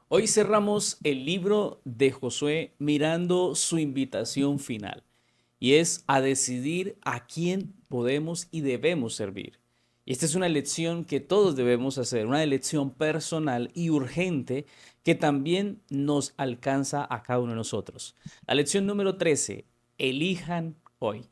Hoy cerramos el libro de Josué mirando su invitación final y es a decidir a quién podemos y debemos servir. Y esta es una elección que todos debemos hacer, una elección personal y urgente que también nos alcanza a cada uno de nosotros. La lección número 13: elijan hoy.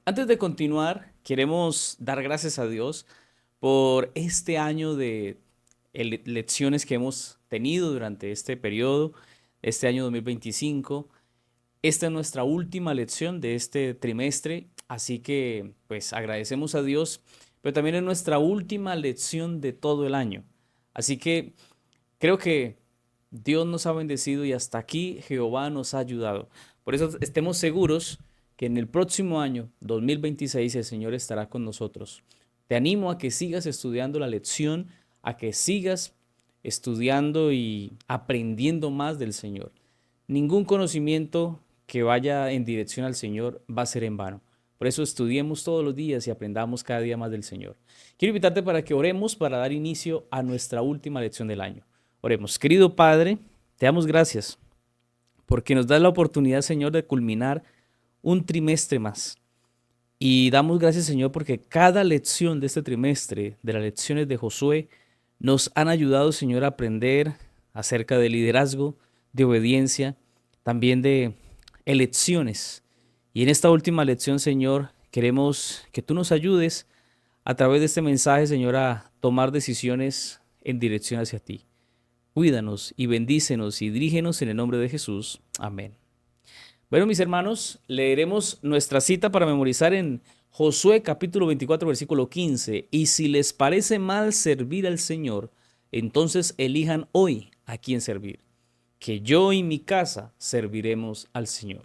Antes de continuar, queremos dar gracias a Dios por este año de lecciones que hemos tenido durante este periodo, este año 2025. Esta es nuestra última lección de este trimestre, así que pues agradecemos a Dios, pero también es nuestra última lección de todo el año. Así que creo que Dios nos ha bendecido y hasta aquí Jehová nos ha ayudado. Por eso estemos seguros que en el próximo año, 2026, el Señor estará con nosotros. Te animo a que sigas estudiando la lección, a que sigas estudiando y aprendiendo más del Señor. Ningún conocimiento que vaya en dirección al Señor va a ser en vano. Por eso estudiemos todos los días y aprendamos cada día más del Señor. Quiero invitarte para que oremos para dar inicio a nuestra última lección del año. Oremos. Querido Padre, te damos gracias porque nos das la oportunidad, Señor, de culminar un trimestre más. Y damos gracias, Señor, porque cada lección de este trimestre, de las lecciones de Josué, nos han ayudado, Señor, a aprender acerca de liderazgo, de obediencia, también de elecciones. Y en esta última lección, Señor, queremos que tú nos ayudes a través de este mensaje, Señor, a tomar decisiones en dirección hacia ti. Cuídanos y bendícenos y dirígenos en el nombre de Jesús. Amén. Bueno, mis hermanos, leeremos nuestra cita para memorizar en Josué capítulo 24, versículo 15. Y si les parece mal servir al Señor, entonces elijan hoy a quién servir, que yo y mi casa serviremos al Señor.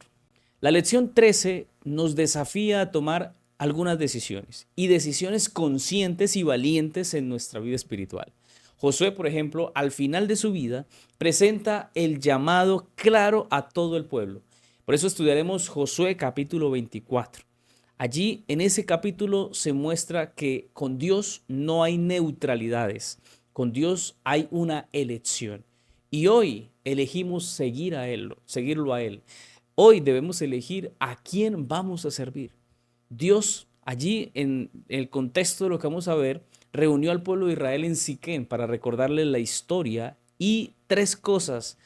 La lección 13 nos desafía a tomar algunas decisiones y decisiones conscientes y valientes en nuestra vida espiritual. Josué, por ejemplo, al final de su vida, presenta el llamado claro a todo el pueblo. Por eso estudiaremos Josué capítulo 24. Allí, en ese capítulo, se muestra que con Dios no hay neutralidades, con Dios hay una elección. Y hoy elegimos seguirlo a Él. Hoy debemos elegir a quién vamos a servir. Dios, allí en el contexto de lo que vamos a ver, reunió al pueblo de Israel en Siquén para recordarles la historia y tres cosas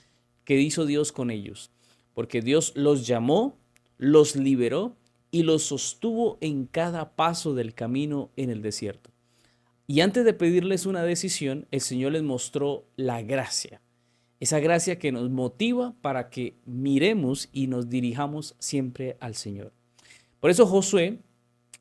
que hizo Dios con ellos. Porque Dios los llamó, los liberó y los sostuvo en cada paso del camino en el desierto. Y antes de pedirles una decisión, el Señor les mostró la gracia. Esa gracia que nos motiva para que miremos y nos dirijamos siempre al Señor. Por eso Josué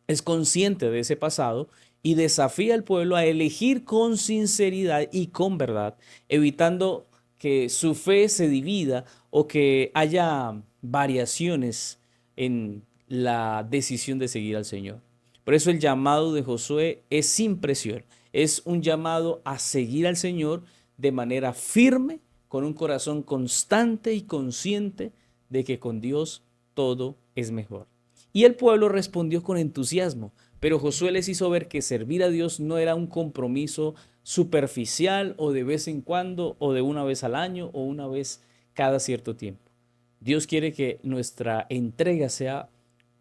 es consciente de ese pasado y desafía al pueblo a elegir con sinceridad y con verdad, evitando que su fe se divida o que haya variaciones en la decisión de seguir al Señor. Por eso el llamado de Josué es sin presión, es un llamado a seguir al Señor de manera firme, con un corazón constante y consciente de que con Dios todo es mejor. Y el pueblo respondió con entusiasmo, pero Josué les hizo ver que servir a Dios no era un compromiso superficial o de vez en cuando o de una vez al año o una vez cada cierto tiempo. Dios quiere que nuestra entrega sea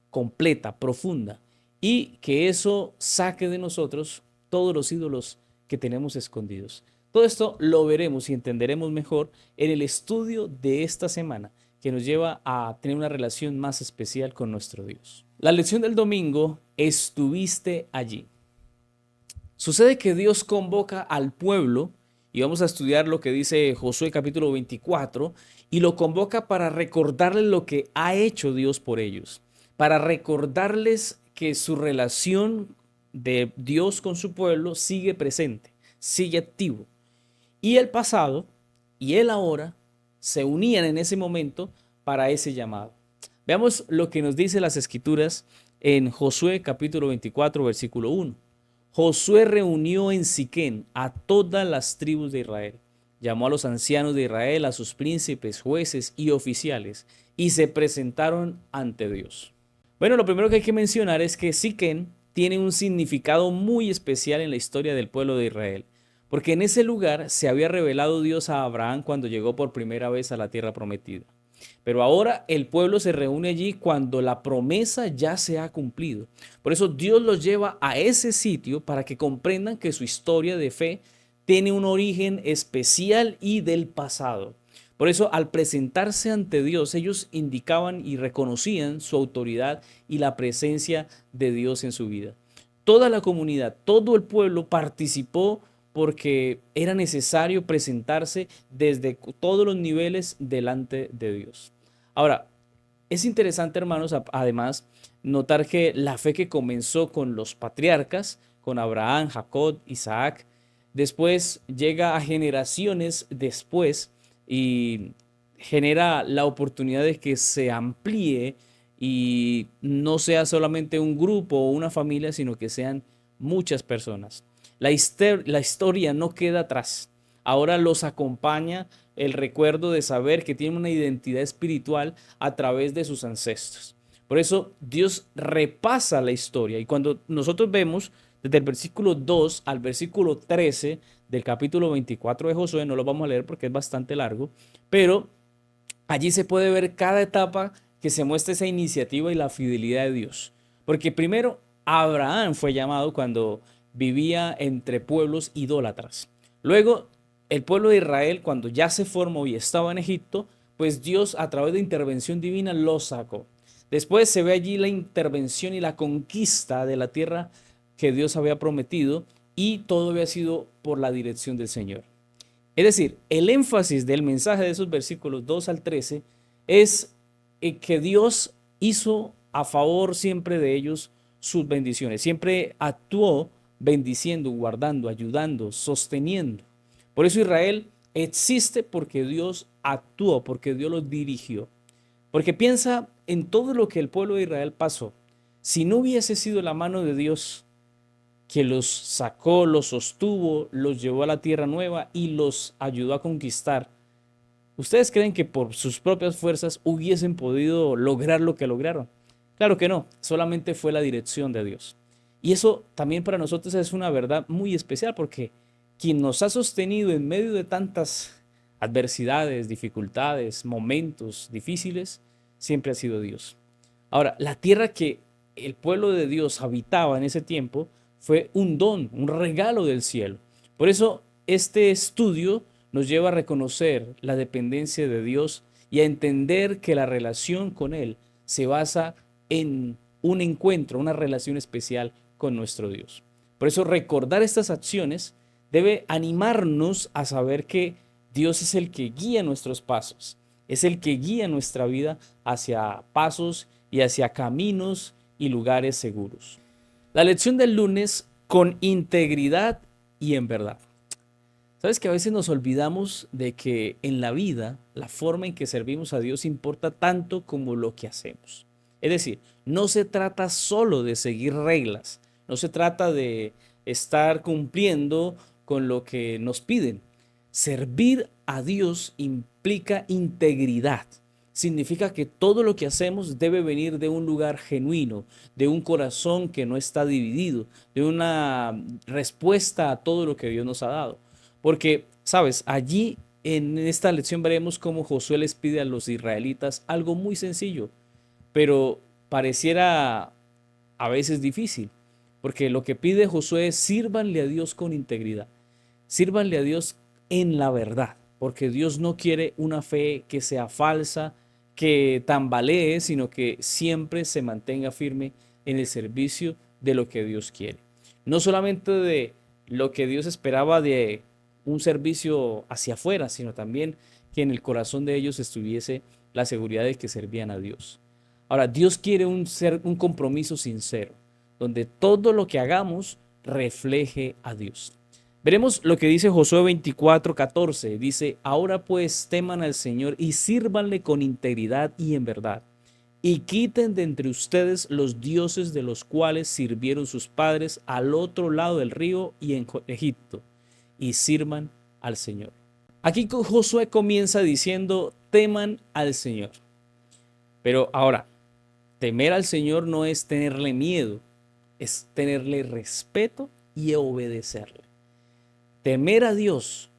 completa, profunda y que eso saque de nosotros todos los ídolos que tenemos escondidos. Todo esto lo veremos y entenderemos mejor en el estudio de esta semana que nos lleva a tener una relación más especial con nuestro Dios. La lección del domingo, estuviste allí. Sucede que Dios convoca al pueblo y vamos a estudiar lo que dice Josué capítulo 24 y lo convoca para recordarles lo que ha hecho Dios por ellos, para recordarles que su relación de Dios con su pueblo sigue presente, sigue activo. Y el pasado y el ahora se unían en ese momento para ese llamado. Veamos lo que nos dice las escrituras en Josué capítulo 24 versículo 1. Josué reunió en Siquén a todas las tribus de Israel, llamó a los ancianos de Israel, a sus príncipes, jueces y oficiales, y se presentaron ante Dios. Bueno, lo primero que hay que mencionar es que Siquén tiene un significado muy especial en la historia del pueblo de Israel, porque en ese lugar se había revelado Dios a Abraham cuando llegó por primera vez a la tierra prometida. Pero ahora el pueblo se reúne allí cuando la promesa ya se ha cumplido. Por eso Dios los lleva a ese sitio para que comprendan que su historia de fe tiene un origen especial y del pasado. Por eso al presentarse ante Dios, ellos indicaban y reconocían su autoridad y la presencia de Dios en su vida. Toda la comunidad, todo el pueblo participó porque era necesario presentarse desde todos los niveles delante de Dios. Ahora, es interesante, hermanos, además, notar que la fe que comenzó con los patriarcas, con Abraham, Jacob, Isaac, después llega a generaciones después y genera la oportunidad de que se amplíe y no sea solamente un grupo o una familia, sino que sean muchas personas. La historia no queda atrás. Ahora los acompaña el recuerdo de saber que tienen una identidad espiritual a través de sus ancestros. Por eso Dios repasa la historia y cuando nosotros vemos desde el versículo 2 al versículo 13 del capítulo 24 de Josué, no lo vamos a leer porque es bastante largo, pero allí se puede ver cada etapa que se muestra esa iniciativa y la fidelidad de Dios. Porque primero Abraham fue llamado cuando vivía entre pueblos idólatras. Luego el pueblo de Israel, cuando ya se formó y estaba en Egipto, pues Dios a través de intervención divina lo sacó. Después se ve allí la intervención y la conquista de la tierra que Dios había prometido y todo había sido por la dirección del Señor. Es decir, el énfasis del mensaje de esos versículos 2 al 13 es que Dios hizo a favor siempre de ellos sus bendiciones. Siempre actuó bendiciendo, guardando, ayudando, sosteniendo. Por eso Israel existe porque Dios actuó, porque Dios los dirigió. Porque piensa en todo lo que el pueblo de Israel pasó. Si no hubiese sido la mano de Dios que los sacó, los sostuvo, los llevó a la tierra nueva y los ayudó a conquistar, ¿ustedes creen que por sus propias fuerzas hubiesen podido lograr lo que lograron? Claro que no, solamente fue la dirección de Dios. Y eso también para nosotros es una verdad muy especial porque quien nos ha sostenido en medio de tantas adversidades, dificultades, momentos difíciles, siempre ha sido Dios. Ahora, la tierra que el pueblo de Dios habitaba en ese tiempo fue un don, un regalo del cielo. Por eso este estudio nos lleva a reconocer la dependencia de Dios y a entender que la relación con Él se basa en un encuentro, una relación especial con nuestro Dios. Por eso recordar estas acciones debe animarnos a saber que Dios es el que guía nuestros pasos, es el que guía nuestra vida hacia pasos y hacia caminos y lugares seguros. La lección del lunes: con integridad y en verdad. Sabes que a veces nos olvidamos de que en la vida la forma en que servimos a Dios importa tanto como lo que hacemos. Es decir, no se trata solo de seguir reglas, no se trata de estar cumpliendo con lo que nos piden. Servir a Dios implica integridad. Significa que todo lo que hacemos debe venir de un lugar genuino, de un corazón que no está dividido, de una respuesta a todo lo que Dios nos ha dado. Porque, sabes, allí en esta lección veremos cómo Josué les pide a los israelitas algo muy sencillo, pero pareciera a veces difícil, porque lo que pide Josué es: sírvanle a Dios con integridad, sírvanle a Dios en la verdad, porque Dios no quiere una fe que sea falsa, que tambalee, sino que siempre se mantenga firme en el servicio de lo que Dios quiere. No solamente de lo que Dios esperaba de un servicio hacia afuera, sino también que en el corazón de ellos estuviese la seguridad de que servían a Dios. Ahora, Dios quiere un compromiso sincero, donde todo lo que hagamos refleje a Dios. Veremos lo que dice Josué 24:14. Dice: ahora pues teman al Señor y sírvanle con integridad y en verdad, y quiten de entre ustedes los dioses de los cuales sirvieron sus padres al otro lado del río y en Egipto, y sirvan al Señor. Aquí Josué comienza diciendo, teman al Señor. Pero ahora, temer al Señor no es tenerle miedo, es tenerle respeto y obedecerle. Temer a Dios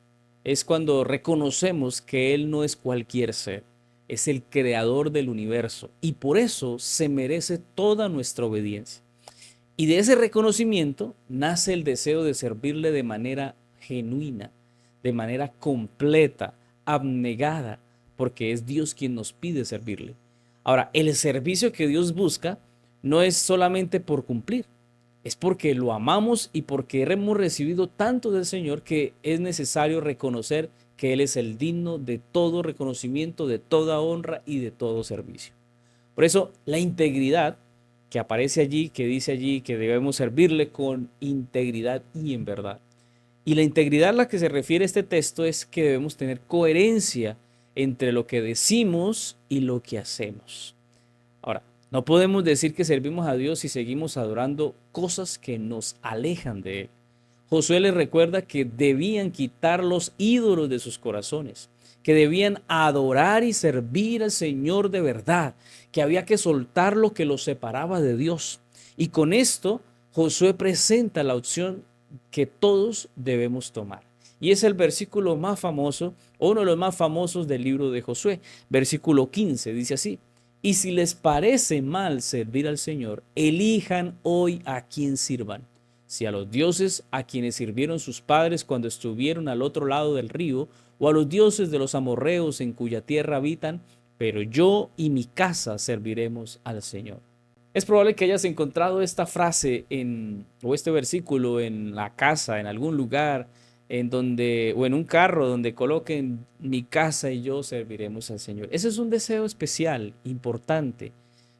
es cuando reconocemos que Él no es cualquier ser, es el creador del universo y por eso se merece toda nuestra obediencia. Y de ese reconocimiento nace el deseo de servirle de manera genuina, de manera completa, abnegada, porque es Dios quien nos pide servirle. Ahora, el servicio que Dios busca no es solamente por cumplir, es porque lo amamos y porque hemos recibido tanto del Señor que es necesario reconocer que Él es el digno de todo reconocimiento, de toda honra y de todo servicio. Por eso, la integridad que aparece allí, que dice allí que debemos servirle con integridad y en verdad. Y la integridad a la que se refiere este texto es que debemos tener coherencia entre lo que decimos y lo que hacemos. Ahora, no podemos decir que servimos a Dios si seguimos adorando cosas que nos alejan de Él. Josué les recuerda que debían quitar los ídolos de sus corazones, que debían adorar y servir al Señor de verdad, que había que soltar lo que los separaba de Dios. Y con esto, Josué presenta la opción que todos debemos tomar. Y es el versículo más famoso, o uno de los más famosos del libro de Josué. Versículo 15 dice así: y si les parece mal servir al Señor, elijan hoy a quién sirvan. Si a los dioses a quienes sirvieron sus padres cuando estuvieron al otro lado del río, o a los dioses de los amorreos en cuya tierra habitan, pero yo y mi casa serviremos al Señor. Es probable que hayas encontrado esta frase o este versículo en la casa, en algún lugar, o en un carro donde coloquen mi casa y yo serviremos al Señor. Ese es un deseo especial, importante.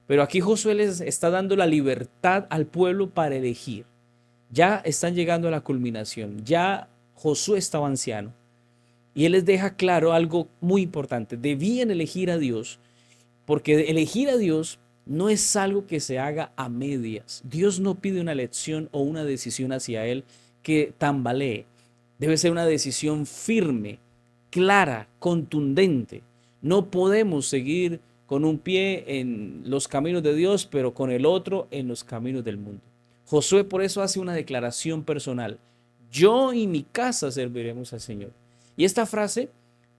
Pero aquí Josué les está dando la libertad al pueblo para elegir. Ya están llegando a la culminación. Ya Josué estaba anciano. Y él les deja claro algo muy importante. Debían elegir a Dios, porque elegir a Dios no es algo que se haga a medias. Dios no pide una elección o una decisión hacia Él que tambalee. Debe ser una decisión firme, clara, contundente. No podemos seguir con un pie en los caminos de Dios, pero con el otro en los caminos del mundo. Josué por eso hace una declaración personal. Yo y mi casa serviremos al Señor. Y esta frase,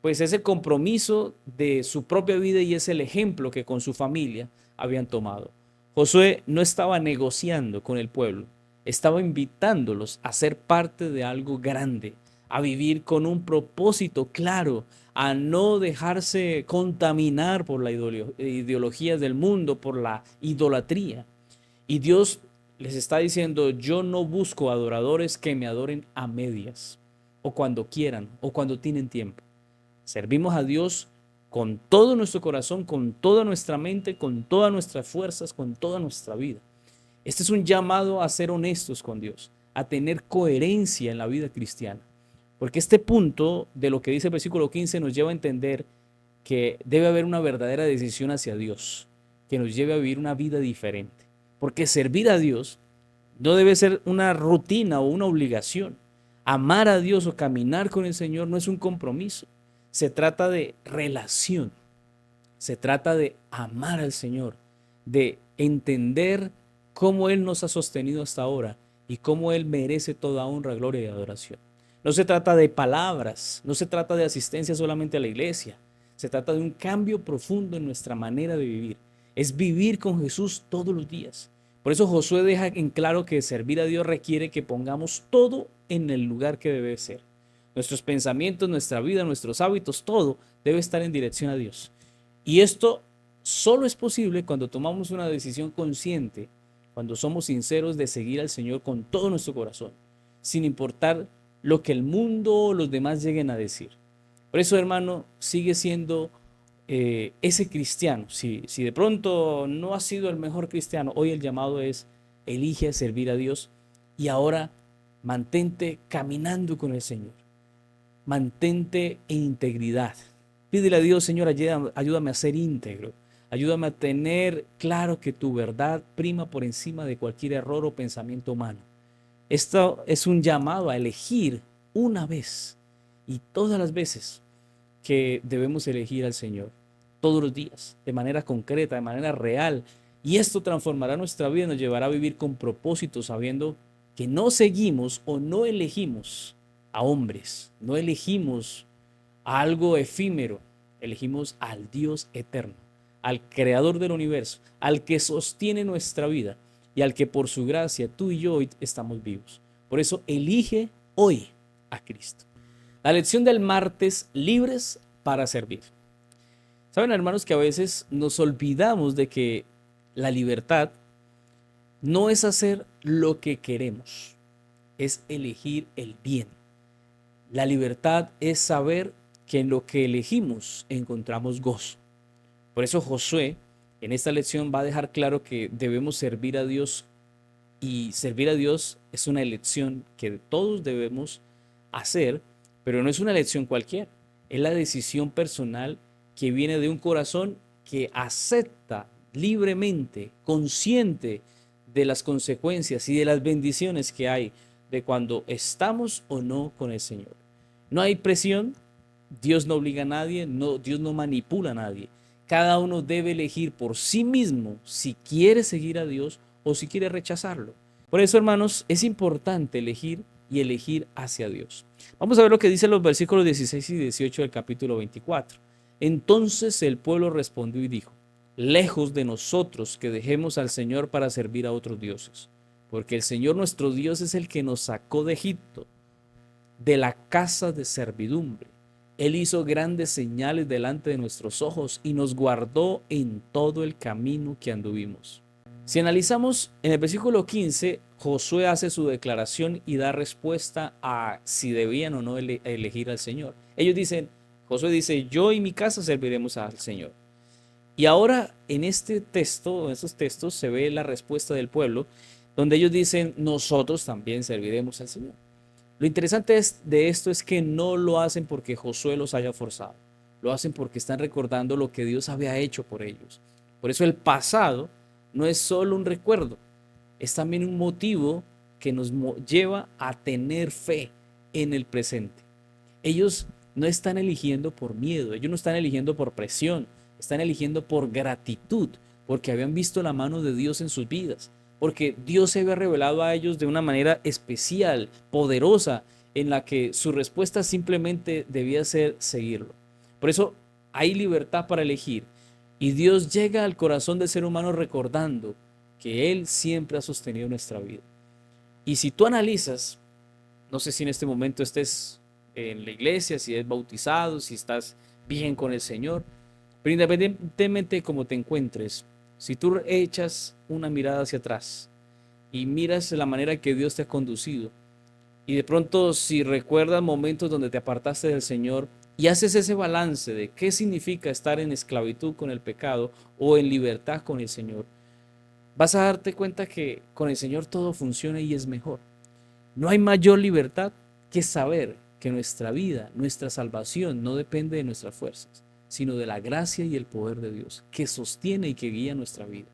pues es el compromiso de su propia vida y es el ejemplo que con su familia habían tomado. Josué no estaba negociando con el pueblo, estaba invitándolos a ser parte de algo grande, a vivir con un propósito claro, a no dejarse contaminar por la ideología del mundo, por la idolatría. Y Dios les está diciendo, yo no busco adoradores que me adoren a medias, o cuando quieran, o cuando tienen tiempo. Servimos a Dios con todo nuestro corazón, con toda nuestra mente, con todas nuestras fuerzas, con toda nuestra vida. Este es un llamado a ser honestos con Dios, a tener coherencia en la vida cristiana. Porque este punto de lo que dice el versículo 15 nos lleva a entender que debe haber una verdadera decisión hacia Dios, que nos lleve a vivir una vida diferente. Porque servir a Dios no debe ser una rutina o una obligación. Amar a Dios o caminar con el Señor no es un compromiso. Se trata de relación. Se trata de amar al Señor, de entender cómo Él nos ha sostenido hasta ahora y cómo Él merece toda honra, gloria y adoración. No se trata de palabras, no se trata de asistencia solamente a la iglesia. Se trata de un cambio profundo en nuestra manera de vivir. Es vivir con Jesús todos los días. Por eso Josué deja en claro que servir a Dios requiere que pongamos todo en el lugar que debe ser. Nuestros pensamientos, nuestra vida, nuestros hábitos, todo debe estar en dirección a Dios. Y esto solo es posible cuando tomamos una decisión consciente, cuando somos sinceros de seguir al Señor con todo nuestro corazón, sin importar lo que el mundo o los demás lleguen a decir. Por eso, hermano, sigue siendo ese cristiano. Si de pronto no has sido el mejor cristiano, hoy el llamado es elige servir a Dios y ahora mantente caminando con el Señor. Mantente en integridad. Pídele a Dios, Señor, ayúdame a ser íntegro. Ayúdame a tener claro que tu verdad prima por encima de cualquier error o pensamiento humano. Esto es un llamado a elegir una vez y todas las veces que debemos elegir al Señor, todos los días, de manera concreta, de manera real. Y esto transformará nuestra vida y nos llevará a vivir con propósito, sabiendo que no seguimos o no elegimos a hombres, no elegimos a algo efímero, elegimos al Dios eterno, al creador del universo, al que sostiene nuestra vida y al que por su gracia tú y yo hoy estamos vivos. Por eso elige hoy a Cristo. La lección del martes: libres para servir. Saben, hermanos, que a veces nos olvidamos de que la libertad no es hacer lo que queremos, es elegir el bien. La libertad es saber que en lo que elegimos encontramos gozo. Por eso Josué en esta lección va a dejar claro que debemos servir a Dios, y servir a Dios es una elección que todos debemos hacer, pero no es una elección cualquiera. Es la decisión personal que viene de un corazón que acepta libremente, consciente de las consecuencias y de las bendiciones que hay de cuando estamos o no con el Señor. No hay presión, Dios no obliga a nadie, no, Dios no manipula a nadie. Cada uno debe elegir por sí mismo si quiere seguir a Dios o si quiere rechazarlo. Por eso, hermanos, es importante elegir y elegir hacia Dios. Vamos a ver lo que dicen los versículos 16 y 18 del capítulo 24. Entonces el pueblo respondió y dijo: lejos de nosotros que dejemos al Señor para servir a otros dioses, porque el Señor nuestro Dios es el que nos sacó de Egipto, de la casa de servidumbre. Él hizo grandes señales delante de nuestros ojos y nos guardó en todo el camino que anduvimos. Si analizamos en el versículo 15, Josué hace su declaración y da respuesta a si debían o no elegir al Señor. Josué dice: yo y mi casa serviremos al Señor. Y ahora en este texto, en estos textos, se ve la respuesta del pueblo, donde ellos dicen: nosotros también serviremos al Señor. Lo interesante de esto es que no lo hacen porque Josué los haya forzado, lo hacen porque están recordando lo que Dios había hecho por ellos. Por eso el pasado no es solo un recuerdo, es también un motivo que nos lleva a tener fe en el presente. Ellos no están eligiendo por miedo, ellos no están eligiendo por presión, están eligiendo por gratitud, porque habían visto la mano de Dios en sus vidas, porque Dios se había revelado a ellos de una manera especial, poderosa, en la que su respuesta simplemente debía ser seguirlo. Por eso hay libertad para elegir, y Dios llega al corazón del ser humano recordando que Él siempre ha sostenido nuestra vida. Y si tú analizas, no sé si en este momento estés en la iglesia, si eres bautizado, si estás bien con el Señor, pero independientemente de cómo te encuentres, si tú echas una mirada hacia atrás y miras la manera que Dios te ha conducido, y de pronto si recuerdas momentos donde te apartaste del Señor y haces ese balance de qué significa estar en esclavitud con el pecado o en libertad con el Señor, vas a darte cuenta que con el Señor todo funciona y es mejor. No hay mayor libertad que saber que nuestra vida, nuestra salvación no depende de nuestras fuerzas, sino de la gracia y el poder de Dios, que sostiene y que guía nuestra vida.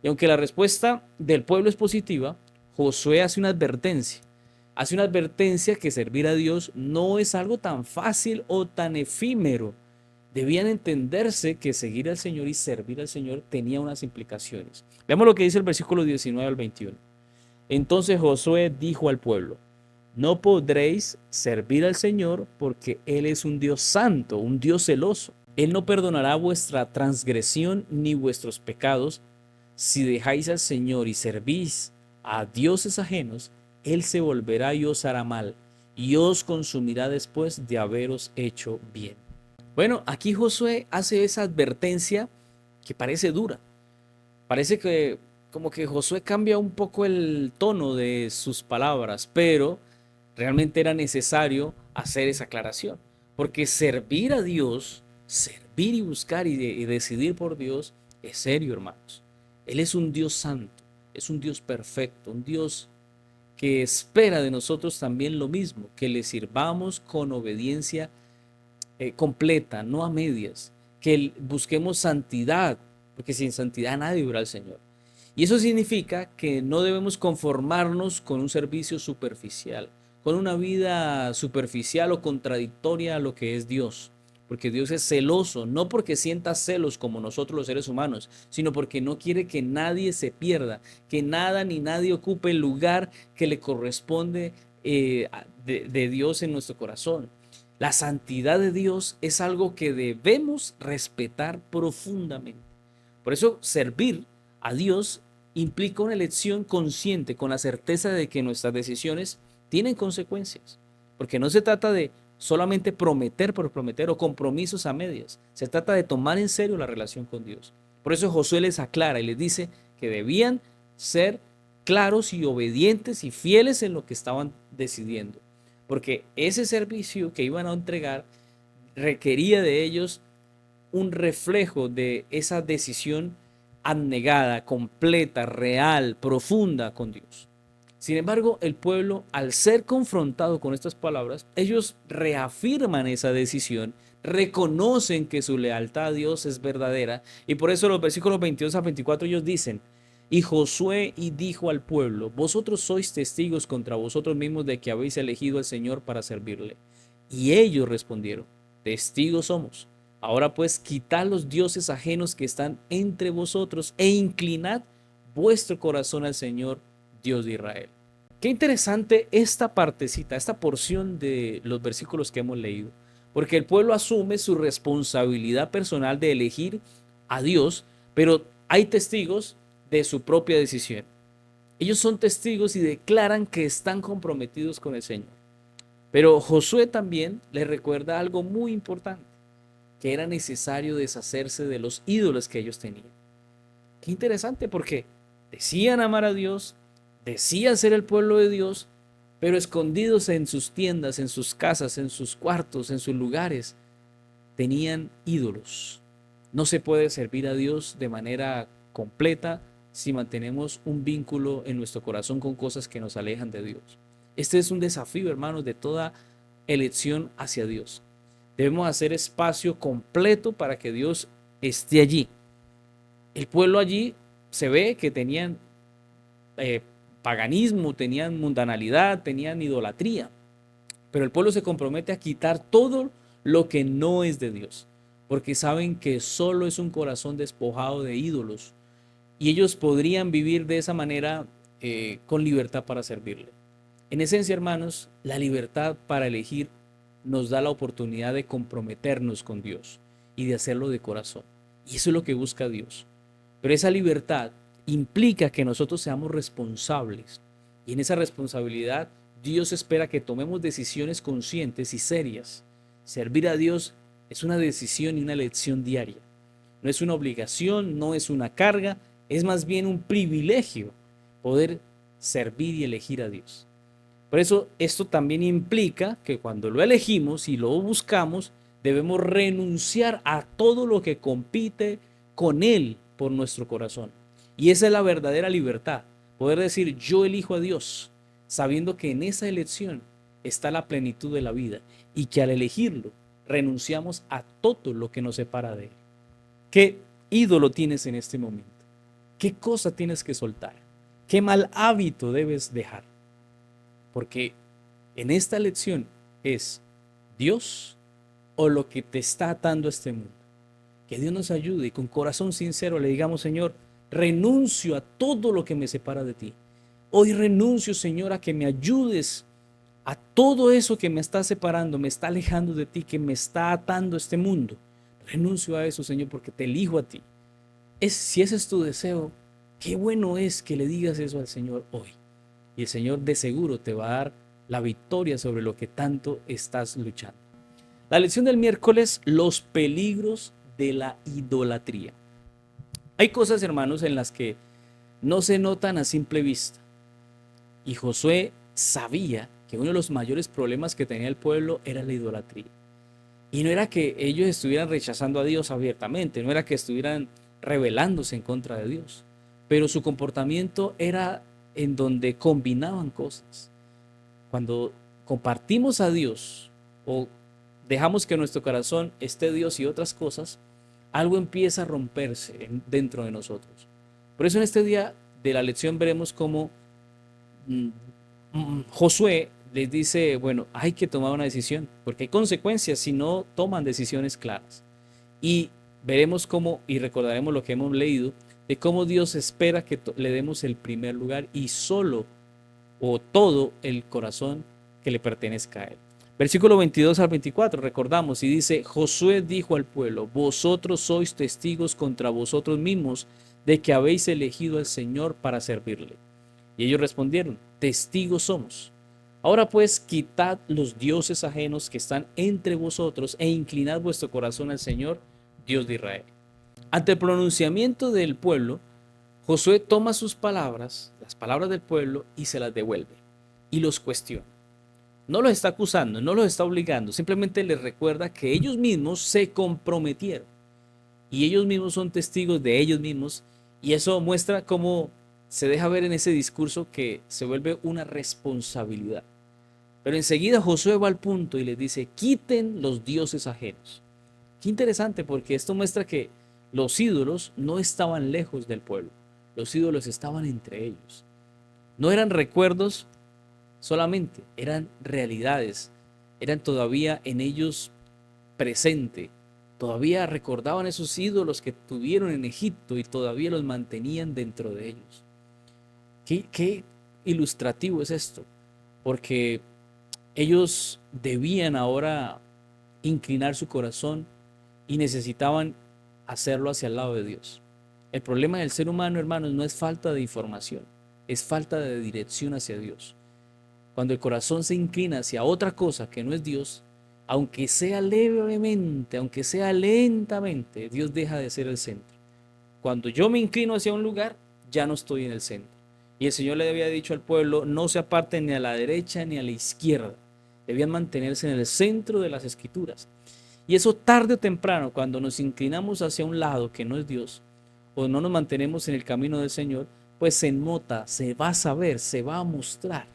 Y aunque la respuesta del pueblo es positiva, Josué hace una advertencia. Hace una advertencia que servir a Dios no es algo tan fácil o tan efímero. Debían entenderse que seguir al Señor y servir al Señor tenía unas implicaciones. Veamos lo que dice el versículo 19 al 21. Entonces Josué dijo al pueblo: no podréis servir al Señor porque Él es un Dios santo, un Dios celoso. Él no perdonará vuestra transgresión ni vuestros pecados. Si dejáis al Señor y servís a dioses ajenos, Él se volverá y os hará mal, y os consumirá después de haberos hecho bien. Bueno, aquí Josué hace esa advertencia que parece dura. Parece que como que Josué cambia un poco el tono de sus palabras, pero realmente era necesario hacer esa aclaración, porque servir a Dios, servir y buscar y decidir por Dios es serio, hermanos. Él es un Dios santo, es un Dios perfecto, un Dios que espera de nosotros también lo mismo, que le sirvamos con obediencia completa, no a medias, que busquemos santidad, porque sin santidad nadie verá al Señor. Y eso significa que no debemos conformarnos con un servicio superficial, con una vida superficial o contradictoria a lo que es Dios. Porque Dios es celoso, no porque sienta celos como nosotros los seres humanos, sino porque no quiere que nadie se pierda, que nada ni nadie ocupe el lugar que le corresponde de Dios en nuestro corazón. La santidad de Dios es algo que debemos respetar profundamente. Por eso servir a Dios implica una elección consciente con la certeza de que nuestras decisiones tienen consecuencias. Porque no se trata de solamente prometer por prometer o compromisos a medias. Se trata de tomar en serio la relación con Dios. Por eso Josué les aclara y les dice que debían ser claros y obedientes y fieles en lo que estaban decidiendo. Porque ese servicio que iban a entregar requería de ellos un reflejo de esa decisión abnegada, completa, real, profunda con Dios. Sin embargo, el pueblo, al ser confrontado con estas palabras, ellos reafirman esa decisión, reconocen que su lealtad a Dios es verdadera, y por eso los versículos 22 a 24 ellos dicen: y Josué y dijo al pueblo: vosotros sois testigos contra vosotros mismos de que habéis elegido al Señor para servirle. Y ellos respondieron: testigos somos. Ahora pues, quitad los dioses ajenos que están entre vosotros e inclinad vuestro corazón al Señor, Dios de Israel. Qué interesante esta partecita, esta porción de los versículos que hemos leído, porque el pueblo asume su responsabilidad personal de elegir a Dios, pero hay testigos de su propia decisión. Ellos son testigos y declaran que están comprometidos con el Señor. Pero Josué también les recuerda algo muy importante, que era necesario deshacerse de los ídolos que ellos tenían. Qué interesante, porque decían amar a Dios, decían ser el pueblo de Dios, pero escondidos en sus tiendas, en sus casas, en sus cuartos, en sus lugares, tenían ídolos. No se puede servir a Dios de manera completa si mantenemos un vínculo en nuestro corazón con cosas que nos alejan de Dios. Este es un desafío, hermanos, de toda elección hacia Dios. Debemos hacer espacio completo para que Dios esté allí. El pueblo allí se ve que tenían paganismo, tenían mundanalidad, tenían idolatría. Pero el pueblo se compromete a quitar todo lo que no es de Dios, porque saben que solo es un corazón despojado de ídolos y ellos podrían vivir de esa manera con libertad para servirle. En esencia, hermanos, la libertad para elegir nos da la oportunidad de comprometernos con Dios y de hacerlo de corazón. Y eso es lo que busca Dios. Pero esa libertad implica que nosotros seamos responsables. Y en esa responsabilidad, Dios espera que tomemos decisiones conscientes y serias. Servir a Dios es una decisión y una elección diaria. No es una obligación, no es una carga, es más bien un privilegio poder servir y elegir a Dios. Por eso esto también implica que cuando lo elegimos y lo buscamos, debemos renunciar a todo lo que compite con Él por nuestro corazón. Y esa es la verdadera libertad, poder decir yo elijo a Dios, sabiendo que en esa elección está la plenitud de la vida y que al elegirlo renunciamos a todo lo que nos separa de Él. ¿Qué ídolo tienes en este momento? ¿Qué cosa tienes que soltar? ¿Qué mal hábito debes dejar? Porque en esta elección es Dios o lo que te está atando a este mundo. Que Dios nos ayude y con corazón sincero le digamos: Señor, renuncio a todo lo que me separa de ti. Hoy renuncio, Señor, a que me ayudes a todo eso que me está separando, me está alejando de ti, que me está atando a este mundo. Renuncio a eso, Señor, porque te elijo a ti. Si ese es tu deseo, qué bueno es que le digas eso al Señor hoy. Y el Señor de seguro te va a dar la victoria sobre lo que tanto estás luchando. La lección del miércoles: los peligros de la idolatría. Hay cosas, hermanos, en las que no se notan a simple vista. Y Josué sabía que uno de los mayores problemas que tenía el pueblo era la idolatría. Y no era que ellos estuvieran rechazando a Dios abiertamente, no era que estuvieran rebelándose en contra de Dios, pero su comportamiento era en donde combinaban cosas. Cuando compartimos a Dios o dejamos que nuestro corazón esté Dios y otras cosas, algo empieza a romperse dentro de nosotros. Por eso en este día de la lección veremos cómo Josué les dice, bueno, hay que tomar una decisión, porque hay consecuencias si no toman decisiones claras. Y veremos cómo, y recordaremos lo que hemos leído, de cómo Dios espera que le demos el primer lugar y solo o todo el corazón que le pertenezca a él. Versículo 22 al 24, recordamos, y dice, Josué dijo al pueblo, vosotros sois testigos contra vosotros mismos de que habéis elegido al Señor para servirle. Y ellos respondieron, testigos somos. Ahora pues, quitad los dioses ajenos que están entre vosotros e inclinad vuestro corazón al Señor, Dios de Israel. Ante el pronunciamiento del pueblo, Josué toma sus palabras, las palabras del pueblo, y se las devuelve y los cuestiona. No los está acusando, no los está obligando, simplemente les recuerda que ellos mismos se comprometieron y ellos mismos son testigos de ellos mismos, y eso muestra cómo se deja ver en ese discurso que se vuelve una responsabilidad. Pero enseguida Josué va al punto y les dice, quiten los dioses ajenos. Qué interesante, porque esto muestra que los ídolos no estaban lejos del pueblo, los ídolos estaban entre ellos. No eran recuerdos solamente, eran realidades, eran todavía en ellos presente. Todavía recordaban esos ídolos que tuvieron en Egipto y todavía los mantenían dentro de ellos. Qué ilustrativo es esto, porque ellos debían ahora inclinar su corazón y necesitaban hacerlo hacia el lado de Dios. El problema del ser humano, hermanos, no es falta de información, es falta de dirección hacia Dios. Cuando el corazón se inclina hacia otra cosa que no es Dios, aunque sea levemente, aunque sea lentamente, Dios deja de ser el centro. Cuando yo me inclino hacia un lugar, ya no estoy en el centro. Y el Señor le había dicho al pueblo, no se aparten ni a la derecha ni a la izquierda. Debían mantenerse en el centro de las escrituras. Y eso tarde o temprano, cuando nos inclinamos hacia un lado que no es Dios, o no nos mantenemos en el camino del Señor, pues se nota, se va a saber, se va a mostrar.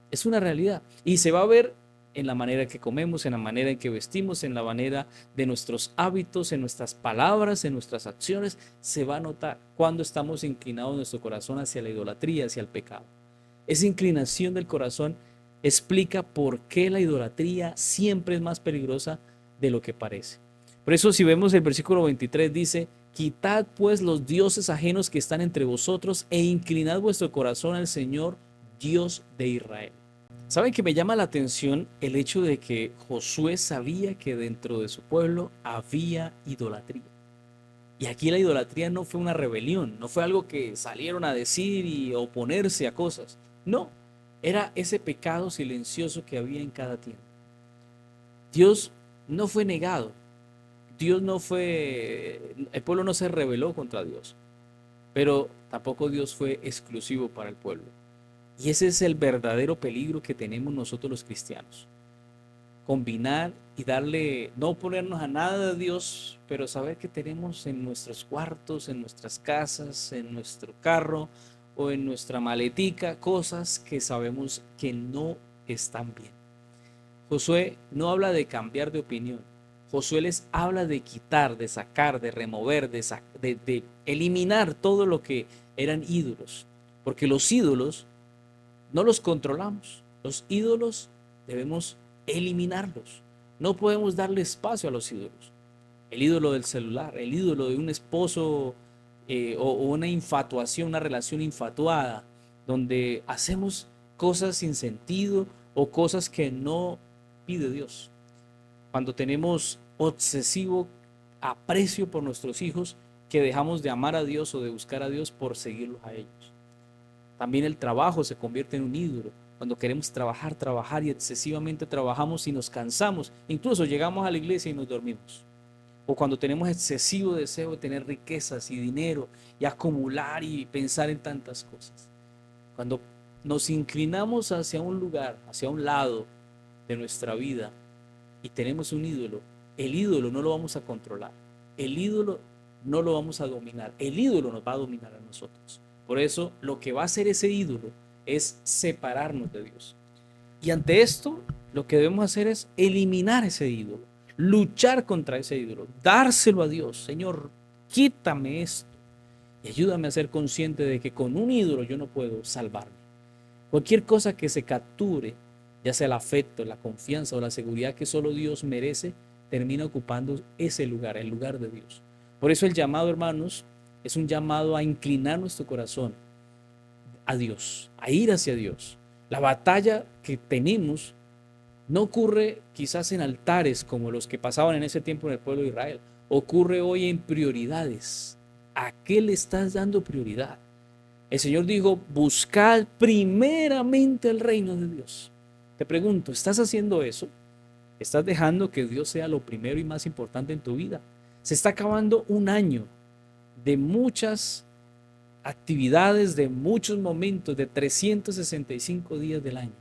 Es una realidad. Y se va a ver en la manera que comemos, en la manera en que vestimos, en la manera de nuestros hábitos, en nuestras palabras, en nuestras acciones. Se va a notar cuando estamos inclinados nuestro corazón hacia la idolatría, hacia el pecado. Esa inclinación del corazón explica por qué la idolatría siempre es más peligrosa de lo que parece. Por eso, si vemos el versículo 23, dice, quitad pues los dioses ajenos que están entre vosotros e inclinad vuestro corazón al Señor, Dios de Israel. ¿Saben que me llama la atención el hecho de que Josué sabía que dentro de su pueblo había idolatría? Y aquí la idolatría no fue una rebelión, no fue algo que salieron a decir y oponerse a cosas. No, era ese pecado silencioso que había en cada tienda. Dios no fue negado, el pueblo no se rebeló contra Dios, pero tampoco Dios fue exclusivo para el pueblo. Y ese es el verdadero peligro que tenemos nosotros los cristianos. Combinar y darle, no ponernos a nada de Dios, pero saber que tenemos en nuestros cuartos, en nuestras casas, en nuestro carro o en nuestra maletica cosas que sabemos que no están bien. Josué no habla de cambiar de opinión. Josué les habla de quitar, de sacar, de remover, de eliminar todo lo que eran ídolos. Porque los ídolos no los controlamos. Los ídolos debemos eliminarlos. No podemos darle espacio a los ídolos. El ídolo del celular, el ídolo de un esposo o una infatuación, una relación infatuada, donde hacemos cosas sin sentido o cosas que no pide Dios. Cuando tenemos obsesivo aprecio por nuestros hijos, que dejamos de amar a Dios o de buscar a Dios por seguirlos a ellos. También el trabajo se convierte en un ídolo. Cuando queremos trabajar, trabajar y excesivamente trabajamos y nos cansamos. Incluso llegamos a la iglesia y nos dormimos. O cuando tenemos excesivo deseo de tener riquezas y dinero y acumular y pensar en tantas cosas. Cuando nos inclinamos hacia un lugar, hacia un lado de nuestra vida y tenemos un ídolo, el ídolo no lo vamos a controlar. El ídolo no lo vamos a dominar. El ídolo nos va a dominar a nosotros. Por eso, lo que va a hacer ese ídolo es separarnos de Dios. Y ante esto, lo que debemos hacer es eliminar ese ídolo, luchar contra ese ídolo, dárselo a Dios. Señor, quítame esto y ayúdame a ser consciente de que con un ídolo yo no puedo salvarme. Cualquier cosa que se capture ya sea el afecto, la confianza o la seguridad que solo Dios merece, termina ocupando ese lugar, el lugar de Dios. Por eso el llamado, hermanos, es un llamado a inclinar nuestro corazón a Dios, a ir hacia Dios. La batalla que tenemos no ocurre quizás en altares como los que pasaban en ese tiempo en el pueblo de Israel. Ocurre hoy en prioridades. ¿A qué le estás dando prioridad? El Señor dijo, buscad primeramente el reino de Dios. Te pregunto, ¿estás haciendo eso? ¿Estás dejando que Dios sea lo primero y más importante en tu vida? Se está acabando un año de muchas actividades, de muchos momentos, de 365 días del año,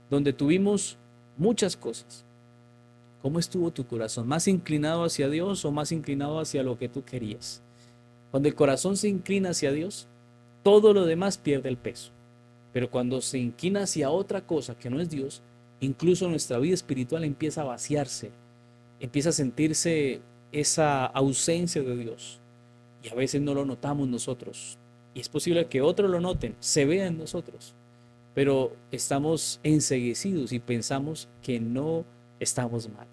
donde tuvimos muchas cosas. ¿Cómo estuvo tu corazón? ¿Más inclinado hacia Dios o más inclinado hacia lo que tú querías? Cuando el corazón se inclina hacia Dios, todo lo demás pierde el peso. Pero cuando se inclina hacia otra cosa que no es Dios, incluso nuestra vida espiritual empieza a vaciarse, empieza a sentirse esa ausencia de Dios. Y a veces no lo notamos nosotros. Y es posible que otros lo noten, se vea en nosotros. Pero estamos enceguecidos y pensamos que no estamos mal.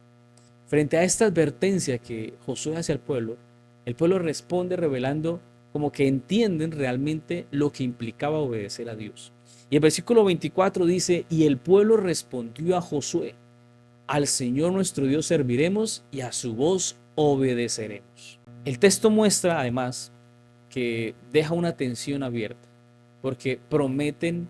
Frente a esta advertencia que Josué hace al pueblo, el pueblo responde revelando como que entienden realmente lo que implicaba obedecer a Dios. Y el versículo 24 dice, y el pueblo respondió a Josué, al Señor nuestro Dios serviremos y a su voz obedeceremos. El texto muestra además que deja una tensión abierta, porque prometen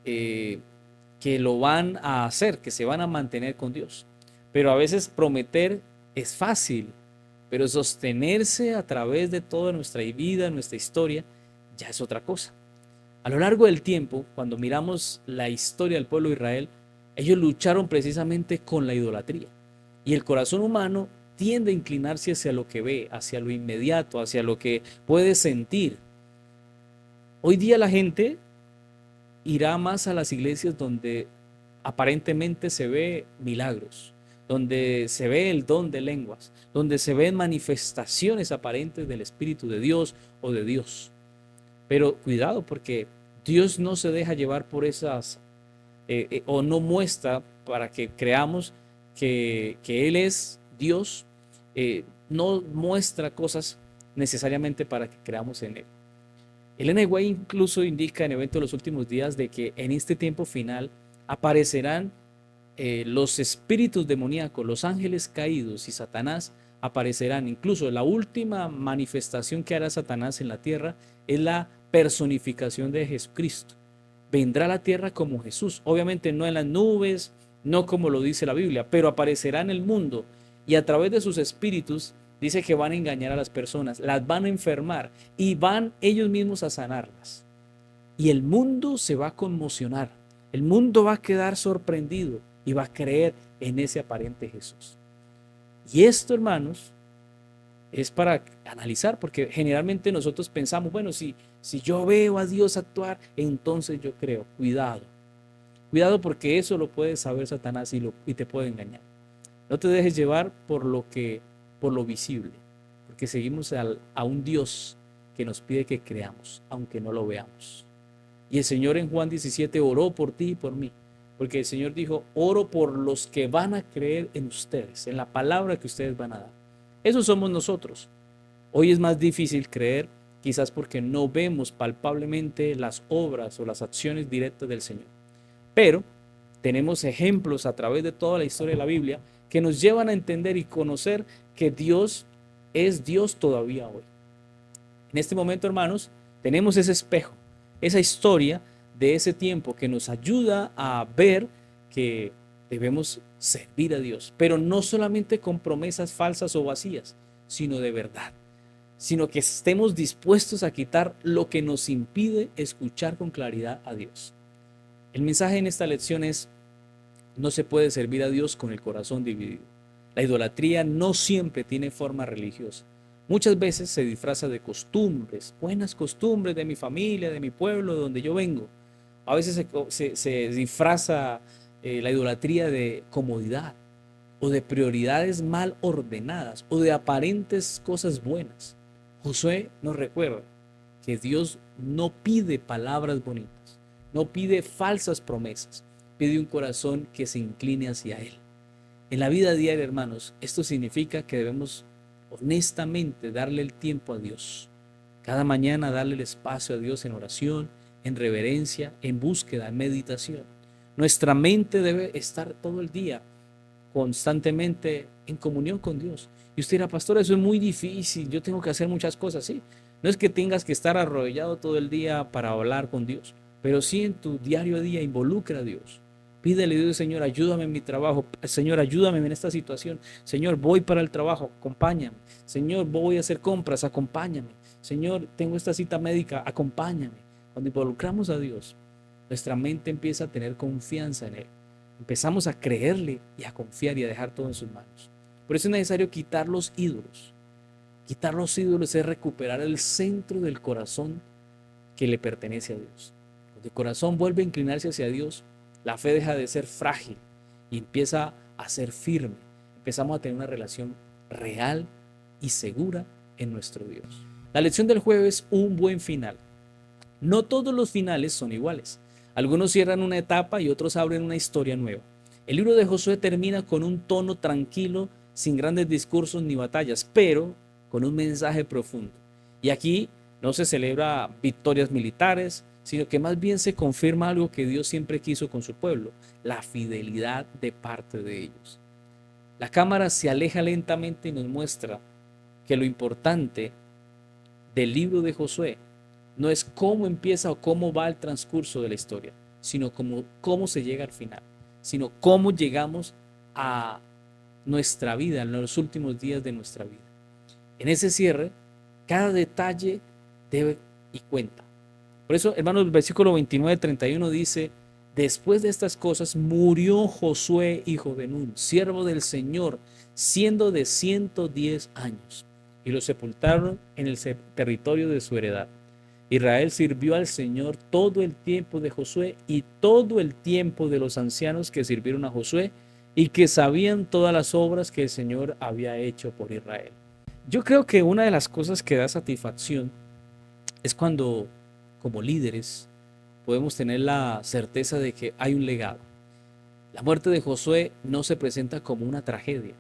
que lo van a hacer, que se van a mantener con Dios. Pero a veces prometer es fácil, pero sostenerse a través de toda nuestra vida, nuestra historia, ya es otra cosa. A lo largo del tiempo, cuando miramos la historia del pueblo de Israel, ellos lucharon precisamente con la idolatría. Y el corazón humano tiende a inclinarse hacia lo que ve, hacia lo inmediato, hacia lo que puede sentir. Hoy día la gente irá más a las iglesias donde aparentemente se ve milagros, donde se ve el don de lenguas, donde se ven manifestaciones aparentes del Espíritu de Dios o de Dios. Pero cuidado, porque Dios no se deja llevar por esas, o no muestra para que creamos que Él es Dios, no muestra cosas necesariamente para que creamos en Él. El White incluso indica en Evento de los Últimos Días de que en este tiempo final aparecerán los espíritus demoníacos, los ángeles caídos y Satanás aparecerán. Incluso la última manifestación que hará Satanás en la tierra es la personificación de Jesucristo. Vendrá a la tierra como Jesús, obviamente no en las nubes, no como lo dice la Biblia, pero aparecerá en el mundo y a través de sus espíritus dice que van a engañar a las personas, las van a enfermar y van ellos mismos a sanarlas. Y el mundo se va a conmocionar, el mundo va a quedar sorprendido y va a creer en ese aparente Jesús. Y esto, hermanos, es para analizar, porque generalmente nosotros pensamos, bueno, si yo veo a Dios actuar, entonces yo creo. Cuidado, cuidado porque eso lo puede saber Satanás y te puede engañar. No te dejes llevar por lo visible, porque seguimos a un Dios que nos pide que creamos, aunque no lo veamos. Y el Señor en Juan 17 oró por ti y por mí, porque el Señor dijo, oro por los que van a creer en ustedes, en la palabra que ustedes van a dar. Esos somos nosotros. Hoy es más difícil creer, quizás porque no vemos palpablemente las obras o las acciones directas del Señor. Pero tenemos ejemplos a través de toda la historia de la Biblia que nos llevan a entender y conocer que Dios es Dios todavía hoy. En este momento, hermanos, tenemos ese espejo, esa historia de ese tiempo que nos ayuda a ver que debemos servir a Dios, pero no solamente con promesas falsas o vacías, sino de verdad, sino que estemos dispuestos a quitar lo que nos impide escuchar con claridad a Dios. El mensaje en esta lección es, no se puede servir a Dios con el corazón dividido. La idolatría no siempre tiene forma religiosa. Muchas veces se disfraza de costumbres, buenas costumbres de mi familia, de mi pueblo, de donde yo vengo. A veces se disfraza la idolatría de comodidad o de prioridades mal ordenadas o de aparentes cosas buenas. Josué nos recuerda que Dios no pide palabras bonitas, no pide falsas promesas, pide un corazón que se incline hacia Él. En la vida diaria, hermanos, esto significa que debemos honestamente darle el tiempo a Dios. Cada mañana darle el espacio a Dios en oración, en reverencia, en búsqueda, en meditación. Nuestra mente debe estar todo el día constantemente en comunión con Dios. Y usted dirá, pastor, eso es muy difícil, yo tengo que hacer muchas cosas, sí. No es que tengas que estar arrodillado todo el día para hablar con Dios, pero sí en tu diario a día involucra a Dios. Pídele a Dios, Señor, ayúdame en mi trabajo. Señor, ayúdame en esta situación. Señor, voy para el trabajo, acompáñame. Señor, voy a hacer compras, acompáñame. Señor, tengo esta cita médica, acompáñame. Cuando involucramos a Dios, nuestra mente empieza a tener confianza en Él. Empezamos a creerle y a confiar y a dejar todo en sus manos. Por eso es necesario quitar los ídolos. Quitar los ídolos es recuperar el centro del corazón que le pertenece a Dios. Cuando el corazón vuelve a inclinarse hacia Dios, la fe deja de ser frágil y empieza a ser firme. Empezamos a tener una relación real y segura en nuestro Dios. La lección del jueves, un buen final. No todos los finales son iguales. Algunos cierran una etapa y otros abren una historia nueva. El libro de Josué termina con un tono tranquilo, sin grandes discursos ni batallas, pero con un mensaje profundo. Y aquí no se celebra victorias militares, sino que más bien se confirma algo que Dios siempre quiso con su pueblo, la fidelidad de parte de ellos. La cámara se aleja lentamente y nos muestra que lo importante del libro de Josué no es cómo empieza o cómo va el transcurso de la historia, sino cómo se llega al final, sino cómo llegamos a nuestra vida, en los últimos días de nuestra vida. En ese cierre, cada detalle debe y cuenta. Por eso, hermanos, el versículo 29-31 dice, después de estas cosas murió Josué, hijo de Nun, siervo del Señor, siendo de 110 años, y lo sepultaron en el territorio de su heredad. Israel sirvió al Señor todo el tiempo de Josué y todo el tiempo de los ancianos que sirvieron a Josué y que sabían todas las obras que el Señor había hecho por Israel. Yo creo que una de las cosas que da satisfacción es cuando, como líderes, podemos tener la certeza de que hay un legado. La muerte de Josué no se presenta como una tragedia,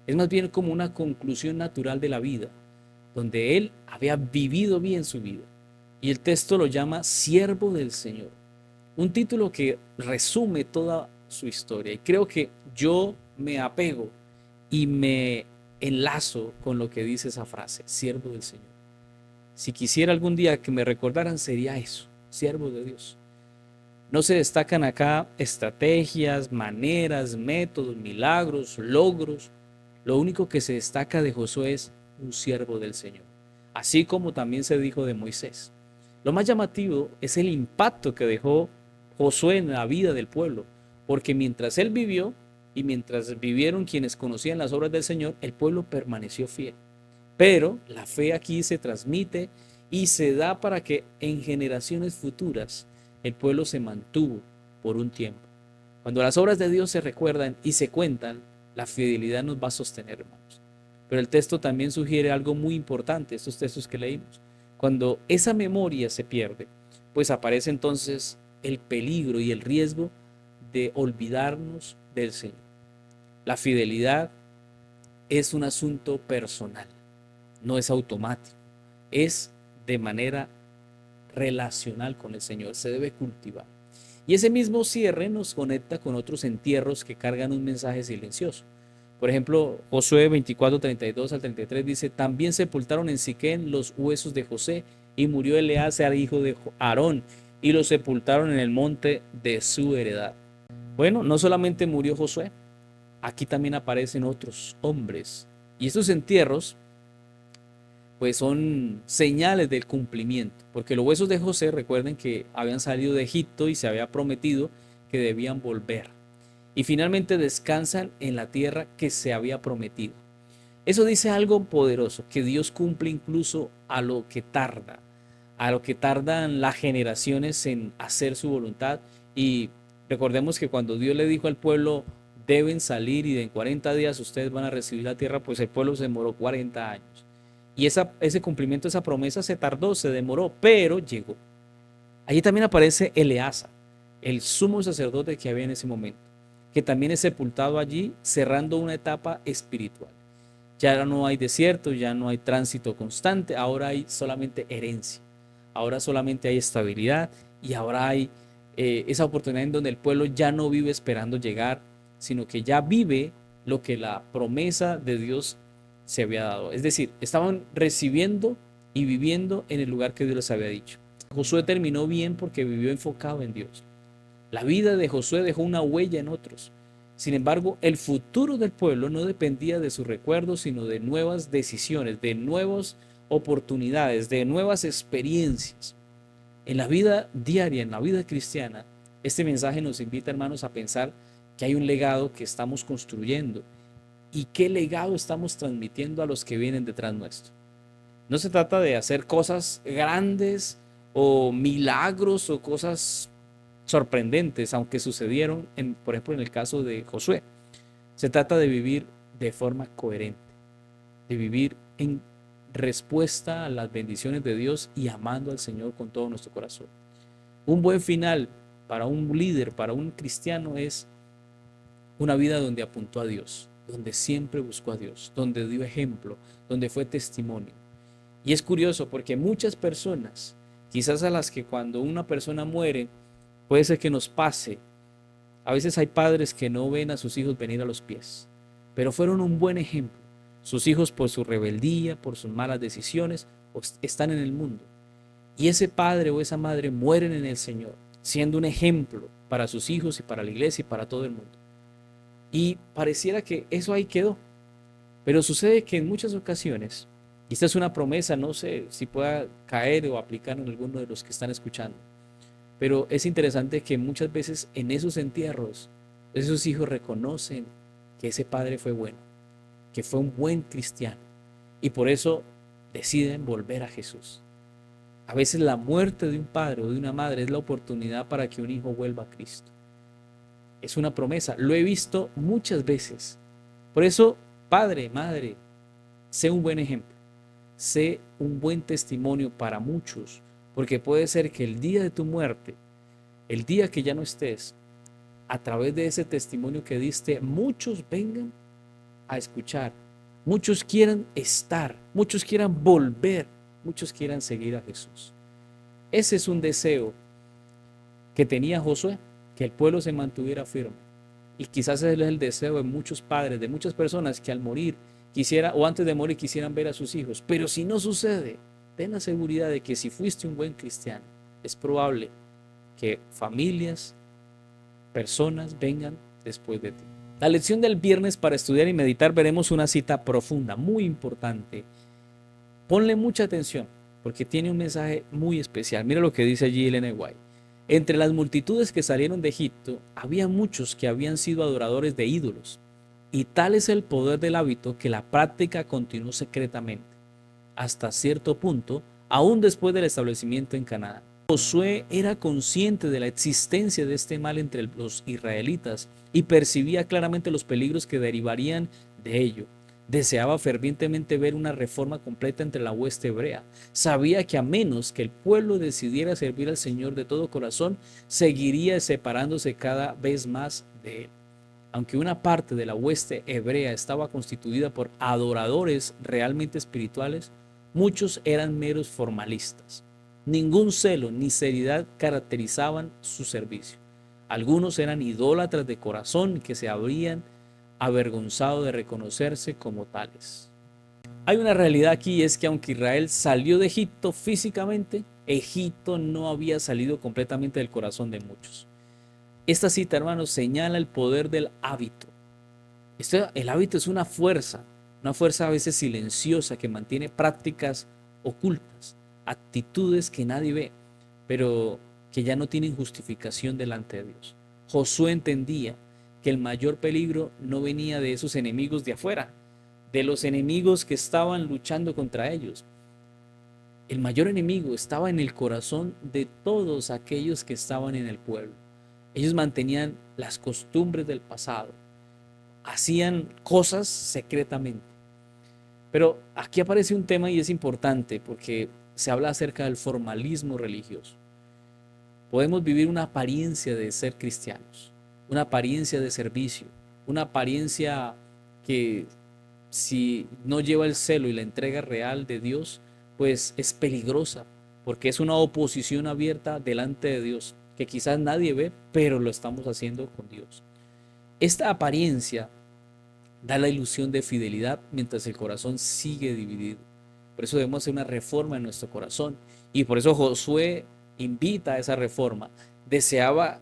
es más bien como una conclusión natural de la vida, donde él había vivido bien su vida. Y el texto lo llama siervo del Señor, un título que resume toda su historia. Y creo que yo me apego y me enlazo con lo que dice esa frase, siervo del Señor. Si quisiera algún día que me recordaran, sería eso, siervo de Dios. No se destacan acá estrategias, maneras, métodos, milagros, logros. Lo único que se destaca de Josué es un siervo del Señor, así como también se dijo de Moisés. Lo más llamativo es el impacto que dejó Josué en la vida del pueblo, porque mientras él vivió y mientras vivieron quienes conocían las obras del Señor, el pueblo permaneció fiel. Pero la fe aquí se transmite y se da para que en generaciones futuras el pueblo se mantuvo por un tiempo. Cuando las obras de Dios se recuerdan y se cuentan, la fidelidad nos va a sostener, hermanos. Pero el texto también sugiere algo muy importante, estos textos que leímos. Cuando esa memoria se pierde, pues aparece entonces el peligro y el riesgo de olvidarnos del Señor. La fidelidad es un asunto personal, no es automático, es de manera relacional con el Señor, se debe cultivar. Y ese mismo cierre nos conecta con otros entierros que cargan un mensaje silencioso. Por ejemplo, Josué 24:32-33 dice, también sepultaron en Siquén los huesos de José y murió Eleazar, hijo de Aarón, y lo sepultaron en el monte de su heredad. Bueno, no solamente murió Josué, aquí también aparecen otros hombres. Y estos entierros, pues son señales del cumplimiento, porque los huesos de José, recuerden que habían salido de Egipto y se había prometido que debían volver. Y finalmente descansan en la tierra que se había prometido. Eso dice algo poderoso, que Dios cumple incluso a lo que tardan las generaciones en hacer su voluntad. Y recordemos que cuando Dios le dijo al pueblo, deben salir y en 40 días ustedes van a recibir la tierra, pues el pueblo se demoró 40 años. Y ese cumplimiento, esa promesa se tardó, se demoró, pero llegó. Allí también aparece Eleazar. el sumo sacerdote que había en ese momento, que también es sepultado allí, cerrando una etapa espiritual. Ya no hay desierto, ya no hay tránsito constante, ahora hay solamente herencia, ahora solamente hay estabilidad y ahora hay esa oportunidad en donde el pueblo ya no vive esperando llegar, sino que ya vive lo que la promesa de Dios se había dado. Es decir, estaban recibiendo y viviendo en el lugar que Dios les había dicho. Josué terminó bien porque vivió enfocado en Dios. La vida de Josué dejó una huella en otros. Sin embargo, el futuro del pueblo no dependía de sus recuerdos, sino de nuevas decisiones, de nuevas oportunidades, de nuevas experiencias. En la vida diaria, en la vida cristiana, este mensaje nos invita, hermanos, a pensar que hay un legado que estamos construyendo y qué legado estamos transmitiendo a los que vienen detrás nuestro. No se trata de hacer cosas grandes o milagros o cosas sorprendentes, aunque sucedieron, por ejemplo, en el caso de Josué. Se trata de vivir de forma coherente, de vivir en respuesta a las bendiciones de Dios y amando al Señor con todo nuestro corazón. Un buen final para un líder, para un cristiano, es una vida donde apuntó a Dios, donde siempre buscó a Dios, donde dio ejemplo, donde fue testimonio. Y es curioso porque muchas personas, quizás a las que cuando una persona muere, puede ser que nos pase. A veces hay padres que no ven a sus hijos venir a los pies, pero fueron un buen ejemplo. Sus hijos, por su rebeldía, por sus malas decisiones, están en el mundo. Y ese padre o esa madre mueren en el Señor, siendo un ejemplo para sus hijos y para la iglesia y para todo el mundo. Y pareciera que eso ahí quedó. Pero sucede que en muchas ocasiones, y esta es una promesa, no sé si pueda caer o aplicar en alguno de los que están escuchando, pero es interesante que muchas veces en esos entierros, esos hijos reconocen que ese padre fue bueno, que fue un buen cristiano, y por eso deciden volver a Jesús. A veces la muerte de un padre o de una madre es la oportunidad para que un hijo vuelva a Cristo. Es una promesa, lo he visto muchas veces. Por eso, padre, madre, sé un buen ejemplo, sé un buen testimonio para muchos, porque puede ser que el día de tu muerte, el día que ya no estés, a través de ese testimonio que diste, muchos vengan a escuchar, muchos quieran estar, muchos quieran volver, muchos quieran seguir a Jesús. Ese es un deseo que tenía Josué, que el pueblo se mantuviera firme. Y quizás ese es el deseo de muchos padres, de muchas personas que al morir quisiera o antes de morir quisieran ver a sus hijos. Pero si no sucede, ten la seguridad de que si fuiste un buen cristiano, es probable que familias, personas vengan después de ti. La lección del viernes para estudiar y meditar veremos una cita profunda, muy importante. Ponle mucha atención porque tiene un mensaje muy especial. Mira lo que dice allí Ellen White. Entre las multitudes que salieron de Egipto, había muchos que habían sido adoradores de ídolos, y tal es el poder del hábito que la práctica continuó secretamente, hasta cierto punto, aún después del establecimiento en Canaán. Josué era consciente de la existencia de este mal entre los israelitas y percibía claramente los peligros que derivarían de ello. Deseaba fervientemente ver una reforma completa entre la hueste hebrea. Sabía que a menos que el pueblo decidiera servir al Señor de todo corazón, seguiría separándose cada vez más de él. Aunque una parte de la hueste hebrea estaba constituida por adoradores realmente espirituales, muchos eran meros formalistas. Ningún celo ni seriedad caracterizaban su servicio. Algunos eran idólatras de corazón que se habrían avergonzado de reconocerse como tales. Hay una realidad aquí y es que aunque Israel salió de Egipto físicamente, Egipto no había salido completamente del corazón de muchos. Esta cita, hermanos, señala el poder del hábito. El hábito es una fuerza a veces silenciosa que mantiene prácticas ocultas, actitudes que nadie ve, pero que ya no tienen justificación delante de Dios. Josué entendía que el mayor peligro no venía de esos enemigos de afuera, de los enemigos que estaban luchando contra ellos. El mayor enemigo estaba en el corazón de todos aquellos que estaban en el pueblo. Ellos mantenían las costumbres del pasado, hacían cosas secretamente. Pero aquí aparece un tema y es importante porque se habla acerca del formalismo religioso. Podemos vivir una apariencia de ser cristianos, una apariencia de servicio, una apariencia que si no lleva el celo y la entrega real de Dios, pues es peligrosa, porque es una oposición abierta delante de Dios, que quizás nadie ve, pero lo estamos haciendo con Dios. Esta apariencia da la ilusión de fidelidad mientras el corazón sigue dividido. Por eso debemos hacer una reforma en nuestro corazón. Y por eso Josué invita a esa reforma. Deseaba,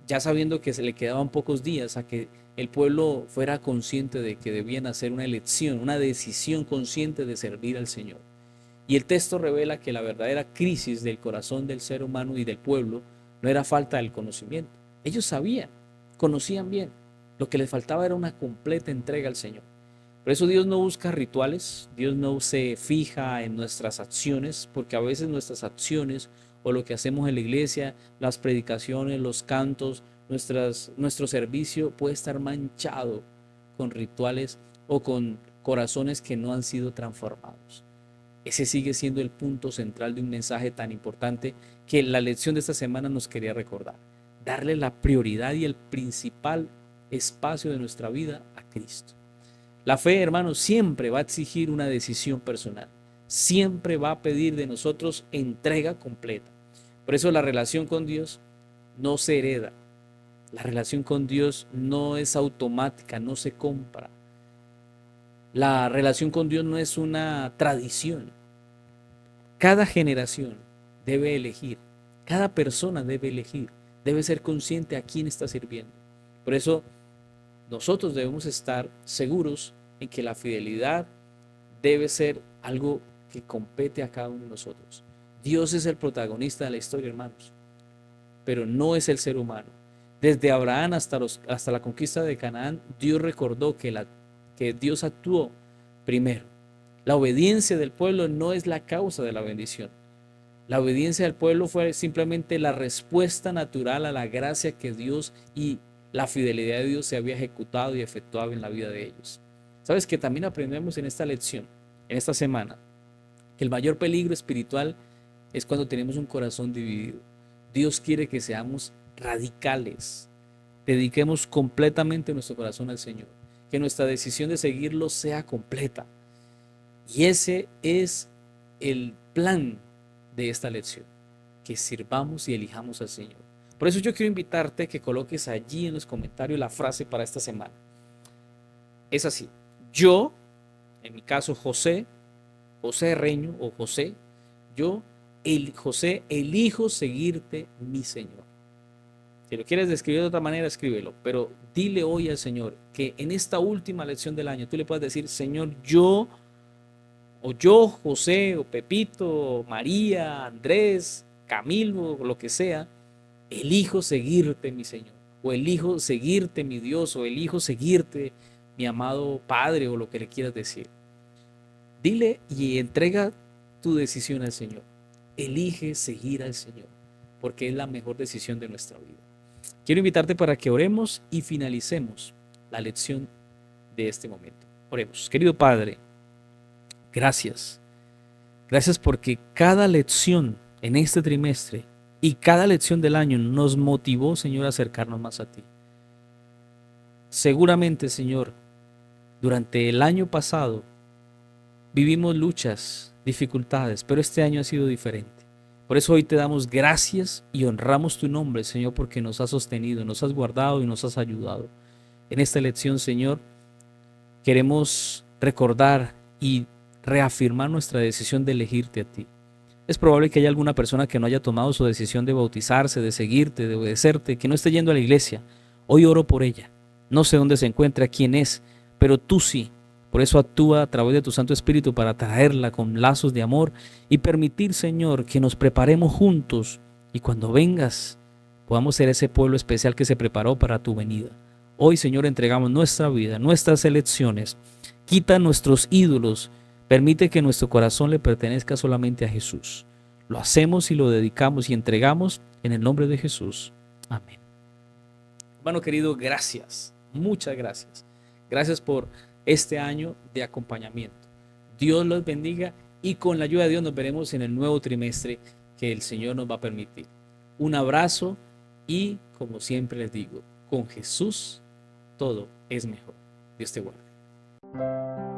ya sabiendo que se le quedaban pocos días, a que el pueblo fuera consciente de que debían hacer una elección, una decisión consciente de servir al Señor. Y el texto revela que la verdadera crisis del corazón del ser humano y del pueblo no era falta del conocimiento. Ellos sabían, conocían bien. Lo que les faltaba era una completa entrega al Señor. Por eso Dios no busca rituales, Dios no se fija en nuestras acciones, porque a veces nuestras acciones o lo que hacemos en la iglesia, las predicaciones, los cantos, nuestro servicio puede estar manchado con rituales o con corazones que no han sido transformados. Ese sigue siendo el punto central de un mensaje tan importante que la lección de esta semana nos quería recordar. Darle la prioridad y el principal espacio de nuestra vida a Cristo. La fe, hermanos, siempre va a exigir una decisión personal. Siempre va a pedir de nosotros entrega completa. Por eso la relación con Dios no se hereda. La relación con Dios no es automática, no se compra. La relación con Dios no es una tradición. Cada generación debe elegir, cada persona debe elegir, debe ser consciente a quién está sirviendo. Por eso nosotros debemos estar seguros en que la fidelidad debe ser algo que compete a cada uno de nosotros. Dios es el protagonista de la historia, hermanos, pero no es el ser humano. Desde Abraham hasta la conquista de Canaán, Dios recordó que Dios actuó primero. La obediencia del pueblo no es la causa de la bendición. La obediencia del pueblo fue simplemente la respuesta natural a la gracia que Dios y la fidelidad de Dios se había ejecutado y efectuado en la vida de ellos. Sabes que también aprendemos en esta lección, en esta semana, que el mayor peligro espiritual es cuando tenemos un corazón dividido. Dios quiere que seamos radicales, dediquemos completamente nuestro corazón al Señor, que nuestra decisión de seguirlo sea completa. Y ese es el plan de esta lección, que sirvamos y elijamos al Señor. Por eso yo quiero invitarte a que coloques allí en los comentarios la frase para esta semana. Es así: yo, en mi caso José Reño o José, José, elijo seguirte, mi Señor. Si lo quieres describir de otra manera, escríbelo, pero dile hoy al Señor que en esta última lección del año tú le puedes decir: Señor, yo, José, o Pepito, o María, Andrés, Camilo, o lo que sea, elijo seguirte, mi Señor, o elijo seguirte, mi Dios, o elijo seguirte, mi amado Padre, o lo que le quieras decir. Dile y entrega tu decisión al Señor. Elige seguir al Señor, porque es la mejor decisión de nuestra vida. Quiero invitarte para que oremos y finalicemos la lección de este momento. Oremos. Querido Padre, gracias. Gracias porque cada lección en este trimestre y cada lección del año nos motivó, Señor, a acercarnos más a ti. Seguramente, Señor, durante el año pasado vivimos luchas, dificultades, pero este año ha sido diferente. Por eso hoy te damos gracias y honramos tu nombre, Señor, porque nos has sostenido, nos has guardado y nos has ayudado. En esta lección, Señor, queremos recordar y reafirmar nuestra decisión de elegirte a ti. Es probable que haya alguna persona que no haya tomado su decisión de bautizarse, de seguirte, de obedecerte, que no esté yendo a la iglesia. Hoy oro por ella. No sé dónde se encuentra, quién es, pero tú sí. Por eso actúa a través de tu Santo Espíritu para traerla con lazos de amor y permitir, Señor, que nos preparemos juntos y cuando vengas podamos ser ese pueblo especial que se preparó para tu venida. Hoy, Señor, entregamos nuestra vida, nuestras elecciones. Quita nuestros ídolos. Permite que nuestro corazón le pertenezca solamente a Jesús. Lo hacemos y lo dedicamos y entregamos en el nombre de Jesús. Amén. Hermano querido, gracias. Muchas gracias. Gracias por este año de acompañamiento. Dios los bendiga y con la ayuda de Dios nos veremos en el nuevo trimestre que el Señor nos va a permitir. Un abrazo y, como siempre les digo, con Jesús todo es mejor. Dios te guarde.